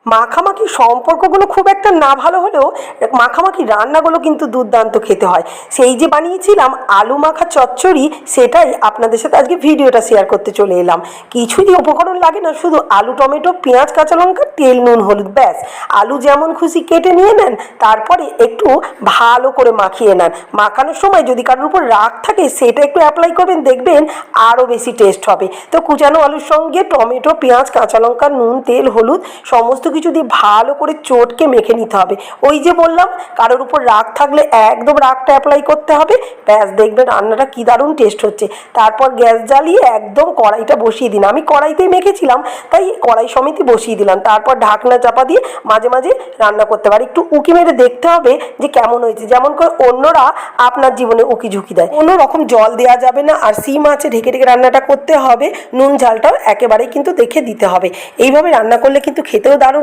মাখামাখি সম্পর্কগুলো খুব একটা না ভালো হলেও মাখামাখি রান্নাগুলো কিন্তু দুর্দান্ত খেতে হয়। সেই যে বানিয়েছিলাম আলু মাখা চচ্চড়ি, সেটাই আপনাদের সাথে আজকে ভিডিওটা শেয়ার করতে চলে এলাম। কিছুই উপকরণ লাগে না, শুধু আলু, টমেটো, পেঁয়াজ, কাঁচা লঙ্কা, তেল, নুন, হলুদ, ব্যাস। আলু যেমন খুশি কেটে নিয়ে নেন, তারপরে একটু ভালো করে মাখিয়ে নেন। মাখানোর সময় যদি কারোর উপর রাগ থাকে সেটা একটু অ্যাপ্লাই করবেন, দেখবেন আরও বেশি টেস্ট হবে। তো কুচানো আলুর সঙ্গে টমেটো, পেঁয়াজ, কাঁচা লঙ্কা, নুন, তেল, হলুদ সমস্ত কিছু দিয়ে ভালো করে চটকে মেখে নিতে হবে। ওই যে বললাম, কারোর উপর রাগ থাকলে একদম রাগটা অ্যাপ্লাই করতে হবে, ব্যাস দেখবেন রান্নাটা কী দারুণ টেস্ট হচ্ছে। তারপর গ্যাস জ্বালিয়ে একদম কড়াইটা বসিয়ে দিন। আমি কড়াইতেই মেখেছিলাম, তাই কড়াই সমেতই বসিয়ে দিলাম। তারপর ঢাকনা চাপা দিয়ে মাঝে মাঝে রান্না করতে পারি। একটু উঁকি মেরে দেখতে হবে যে কেমন হয়েছে, যেমন করে অন্যরা আপনার জীবনে উঁকি ঝুঁকি দেয়। কোনো রকম জল দেওয়া যাবে না, আর সিম আছে ঢেকে ঢেকে রান্নাটা করতে হবে। নুন ঝালটাও একেবারেই কিন্তু দেখে দিতে হবে। এইভাবে রান্না করলে কিন্তু খেতেও দারুণ